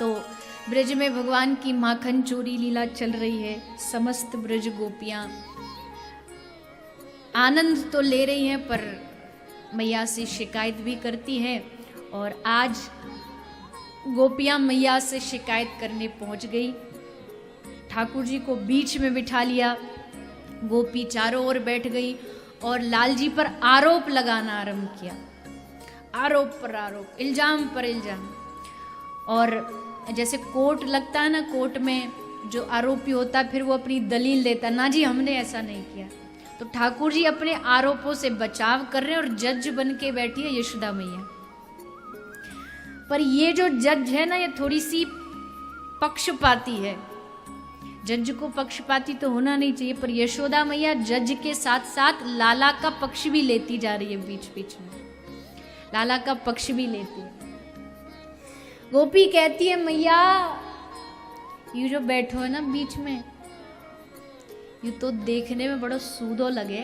तो ब्रज में भगवान की माखन चोरी लीला चल रही है। समस्त ब्रज गोपियां आनंद तो ले रही हैं, पर मैया से शिकायत भी करती हैं। और आज गोपियां मैया से शिकायत करने पहुंच गई। ठाकुर जी को बीच में बिठा लिया, गोपी चारों ओर बैठ गई और लाल जी पर आरोप लगाना आरंभ किया। आरोप पर आरोप, इल्जाम पर इल्जाम। और जैसे कोर्ट लगता है ना, कोर्ट में जो आरोपी होता है फिर वो अपनी दलील देता, ना जी हमने ऐसा नहीं किया। तो ठाकुर जी अपने आरोपों से बचाव कर रहे हैं और जज बन के बैठी है यशोदा मैया। पर ये जो जज है ना, ये थोड़ी सी पक्षपाती है। जज को पक्षपाती तो होना नहीं चाहिए, पर यशोदा मैया जज के साथ साथ लाला का पक्ष भी लेती जा रही है। बीच बीच में लाला का पक्ष भी लेती है। गोपी कहती है मैया यू जो बैठो है ना बीच में, यू तो देखने में बड़ो सूदो लगे,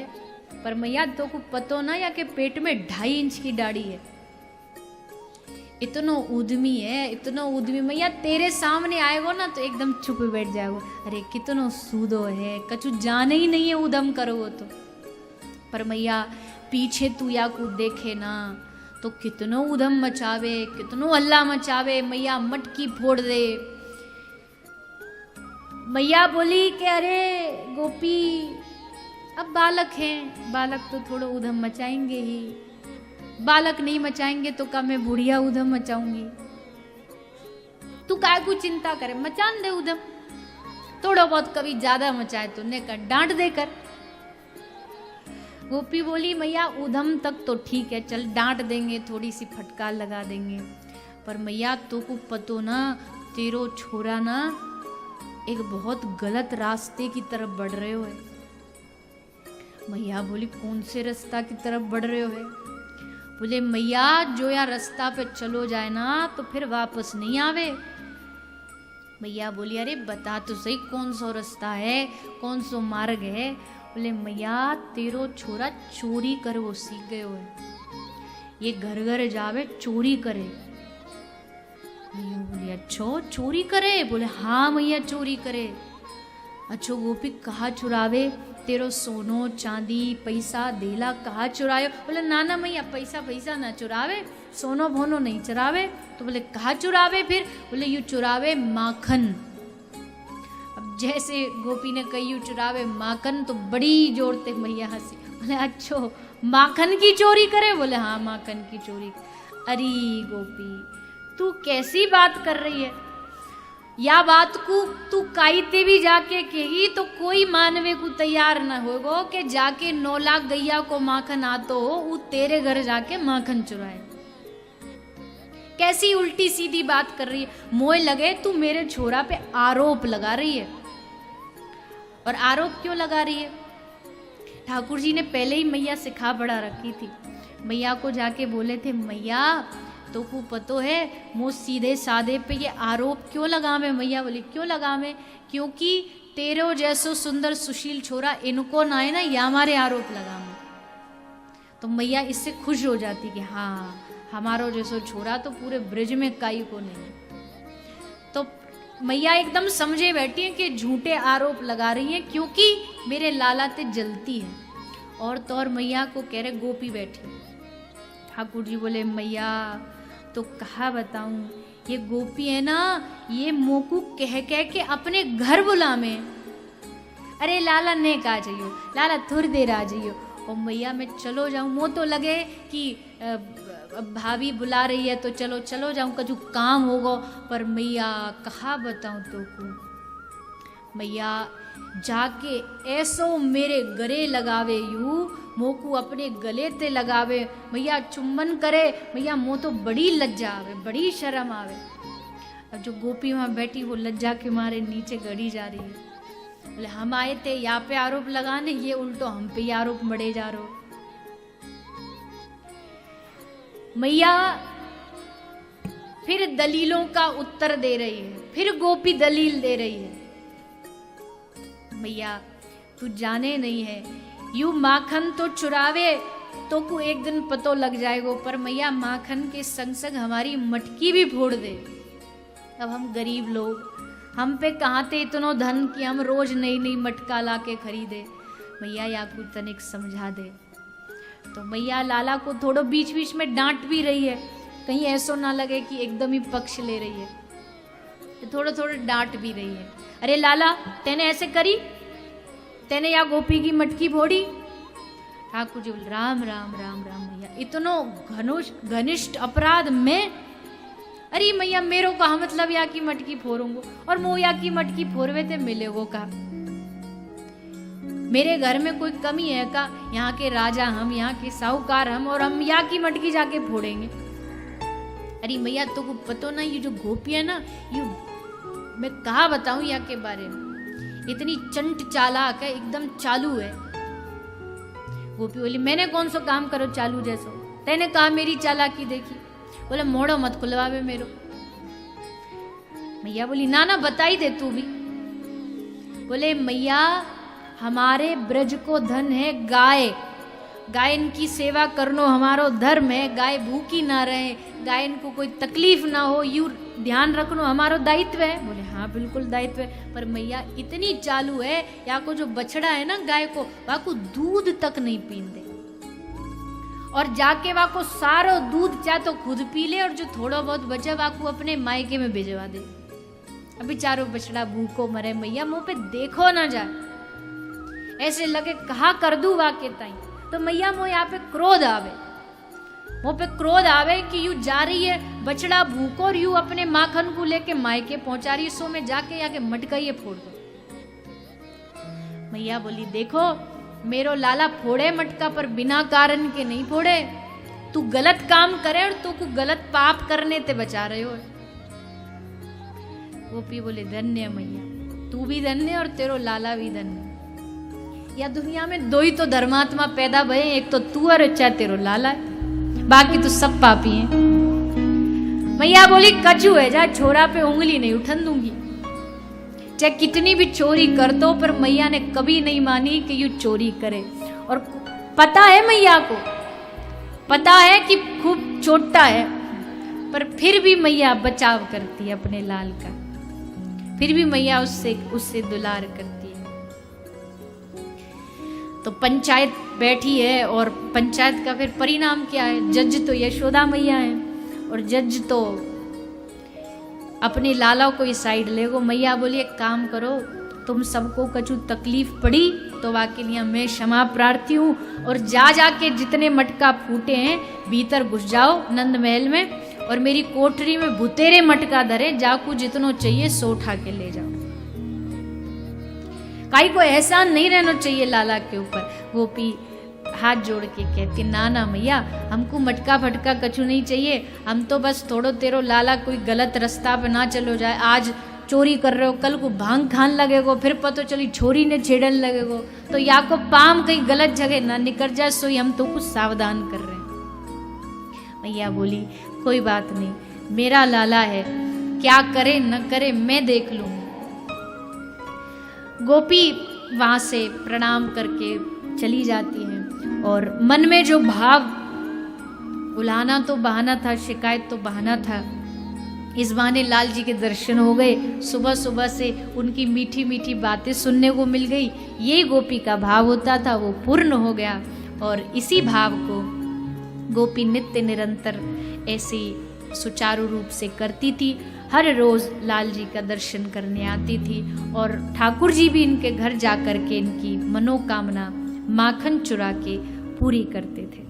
पर मैया तो को पतो ना या के पेट में 2.5 इंच की दाढ़ी है। इतनो उद्यमी है, इतनो उद्यमी। मैया तेरे सामने आएगो ना तो एकदम चुप बैठ जाएगो। अरे कितनो सूदो है, कछु जाने ही नहीं है उदम करोगो तो। पर मैया पीछे तू या को देखे ना तो कितनो उधम मचावे, कितनो हल्ला मचावे, मैया मटकी फोड़ दे। मैया बोली कि अरे गोपी अब बालक हैं, बालक तो थोड़ा उधम मचाएंगे ही, बालक नहीं मचाएंगे तो क्या मैं बुढ़िया उधम मचाऊंगी? तू काय को चिंता करे, मचान दे उधम। थोड़ा बहुत कभी ज्यादा मचाए तो ने कर डांट देकर। गोपी बोली मैया उधम तक तो ठीक है, चल डांट देंगे, थोड़ी सी फटकार लगा देंगे, पर मैया तो को पतो ना तेरो छोरा ना एक बहुत गलत रास्ते की तरफ बढ़ रहे हो है। मैया बोली कौन से रास्ता की तरफ बढ़ रहे हो है? बोले मैया जो या रास्ता पे चलो जाए ना तो फिर वापस नहीं आवे। मैया बोली अरे बता तो सही कौन सा रास्ता है, कौन सा मार्ग है? बोले मैया तेरो छोरा चोरी कर वो सीख गयो है, ये घर घर जावे चोरी करे। मैया बोली अच्छो चोरी करे? बोले हाँ मैया चोरी करे। अच्छो गोपी कहाँ चुरावे? तेरो सोनो चांदी पैसा देला कहाँ चुरायो? बोले ना मैया पैसा पैसा ना चुरावे, सोनो भोनो नहीं चुरावे। तो बोले कहाँ चुरावे फिर? बोले यू चुरावे माखन। अब जैसे गोपी ने कही यू चुरावे माखन तो बड़ी जोर से मैया हंसी। बोले अच्छो माखन की चोरी करे? बोले हाँ माखन की चोरी। अरे गोपी तू कैसी बात कर रही है? या बात को तू काईते भी जाके कही तो कोई मानवे को तैयार न होगो कि जाके 9 लाख गैया को माखन आतो हो वो तेरे घर जाके माखन चुराए। कैसी उल्टी सीधी बात कर रही है? मोय लगे तू मेरे छोरा पे आरोप लगा रही है। और आरोप क्यों लगा रही है? ठाकुर जी ने पहले ही मैया सिखा पढ़ा रखी थी। मैया को जाके बोले थे मैया तो को पतो है मुझ सीधे साधे पे ये आरोप क्यों लगावे? मैया बोली क्यों लगावे? क्योंकि तेरो जैसो सुंदर सुशील छोरा इनको ना है ना, या हमारे आरोप लगावे। तो मैया इससे खुश हो जाती कि हाँ हमारो जैसो छोरा तो पूरे ब्रज में काई को नहीं। तो मैया एकदम समझे बैठी है कि झूठे आरोप लगा रही हैं क्योंकि मेरे लाला ते जलती है। और तो और मैया को कह रहे गोपी बैठी। ठाकुर जी बोले मैया तो कहा बताऊं, ये गोपी है ना ये मोकू कह कह के अपने घर बुलावे। अरे लाला ने कहा जाइयो, लाला थोड़ी देर आ जाइयो। और मैया मैं चलो जाऊं, मो तो लगे कि भाभी बुला रही है तो चलो चलो जाऊं, कछु काम होगा। पर मैया कहा बताऊं तो को मैया जाके ऐसो मेरे गले लगावे यू, मोकू अपने गले ते लगावे, मैया चुम्बन करे। मैया मो तो बड़ी लज्जा आवे, बड़ी शर्म आवे। अब जो गोपी वहां बैठी वो लज्जा के मारे नीचे गड़ी जा रही है। बोले हम आए थे यहाँ पे आरोप लगाने, ये उल्टो हम पे ही आरोप मड़े जा रहे हो। मैया फिर दलीलों का उत्तर दे रही है, फिर गोपी दलील दे रही है। मैया तू जाने नहीं है यू माखन तो चुरावे तो को एक दिन पतो लग जाएगो, पर मैया माखन के संग संग हमारी मटकी भी फोड़ दे। अब हम गरीब लोग, हम पे कहाँ थे इतनो धन कि हम रोज नई नई मटका ला के खरीदे। मैया या कुछ तनिक समझा दे। तो मैया लाला को थोड़ो बीच बीच में डांट भी रही है, कहीं ऐसो ना लगे कि एकदम ही पक्ष ले रही है, तो थोड़ा थोड़ा डांट भी रही है। अरे लाला, तेने ऐसे करी, तेने या गोपी की मटकी फोड़ी। ठाकुर जी बोले राम राम राम राम मैया, इतनो घनिष्ठ अपराध में। अरे मैया मेरो कहा मतलब या की मटकी फोरूंगो, और मो या की मटकी फोरवे ते मिलेगो का। मेरे घर में कोई कमी है का? यहाँ के राजा हम, यहाँ के साहूकार हम, और हम या की मटकी जाके फोड़ेंगे। अरे मैया तो को पतो ना, ये जो गोपी है ना, ये मैं कहा बताऊं या के बारे में, इतनी चंट चालाक है, एकदम चालू है। गोपी बोली मैंने कौन सो काम करो चालू जैसो, तेने कहा मेरी चालाकी देखी। बोले मोड़ो मत खुलवावे मेरो। मैया बोली ना ना बताई दे तू भी। बोले मैया हमारे ब्रज को धन है गाय, गाय इनकी सेवा करनो हमारो धर्म है। गाय भूखी ना रहे, गाय इनको कोई तकलीफ ना हो, यू ध्यान रखनो हमारो दायित्व है। बोले हाँ बिल्कुल दायित्व है, पर मैया इतनी चालू है, या को जो बछड़ा है ना गाय को, वह को दूध तक नहीं पीन दे, और जाके वह को सारो दूध चाहे तो खुद पी ले, और जो थोड़ा बहुत बचे वह को अपने मायके में भिजवा दे। अभी चारों बछड़ा भूखो मरे। मैया मुंह पे देखो ना जाए, ऐसे लगे कहा कर दू वाके ताई। तो मैया मोह यहाँ पे क्रोध आवे, मुँह पे क्रोध आवे कि यू जा रही है बछड़ा भूखो, और यू अपने माखन को लेके मायके पहुंचा रही, सो में जाके आके मटका ये फोड़ दो। मैया बोली देखो मेरो लाला फोड़े मटका, पर बिना कारण के नहीं फोड़े। तू गलत काम करे और तू को गलत पाप करने ते बचा रहे हो। गोपी बोले धन्य मैया, तू भी धन्य और तेरो लाला भी धन्य। या दुनिया में दो ही तो धर्मात्मा पैदा भये, एक तो तू और चाहे तेरो लाला है, बाकी तो सब पापी हैं। मैया बोली कचू है, जा छोरा पे उंगली नहीं उठन दूंगी, चाहे कितनी भी चोरी कर दो। पर मैया ने कभी नहीं मानी कि यू चोरी करे, और पता है मैया को, पता है कि खूब चोटा है, पर फिर भी मैया बचाव करती है अपने लाल का, फिर भी मैया उससे दुलार करती है। तो पंचायत बैठी है, और पंचायत का फिर परिणाम क्या है? जज तो यशोदा मैया है, और जज तो अपने लाला को इस साइड ले गो। मैया बोली एक काम करो, तुम सबको कछु तकलीफ पड़ी तो वाके लिए मैं क्षमा प्रार्थी हूँ, और जा जाके जितने मटका फूटे हैं भीतर घुस जाओ नंद महल में, और मेरी कोठरी में भुतेरे मटका धरे, जाकू जितनो चाहिए सो उठा के ले जाओ। काई को एहसान नहीं रहना चाहिए लाला के ऊपर। गोपी हाथ जोड़ के कहती ना ना मैया, हमको मटका फटका कछु नहीं चाहिए, हम तो बस थोड़ो तेरो लाला कोई गलत रास्ता पे ना चलो जाए। आज चोरी कर रहे हो, कल को भांग खान लगेगो, फिर पतो चली छोरी ने छेड़न लगेगो, तो या को पाम कहीं गलत जगह ना निकल जाए, सो हम तो कुछ सावधान कर रहे हैं। मैया बोली कोई बात नहीं, मेरा लाला है, क्या करे न करे मैं देख लूंगी। गोपी वहां से प्रणाम करके चली जाती है, और मन में जो भाव, उलाहना तो बहाना था, शिकायत तो बहाना था, इस बहाने लाल जी के दर्शन हो गए, सुबह सुबह से उनकी मीठी मीठी बातें सुनने को मिल गई। ये गोपी का भाव होता था, वो पूर्ण हो गया। और इसी भाव को गोपी नित्य निरंतर ऐसी सुचारू रूप से करती थी। हर रोज लाल जी का दर्शन करने आती थी, और ठाकुर जी भी इनके घर जा कर के इनकी मनोकामना माखन चुरा के पूरी करते थे।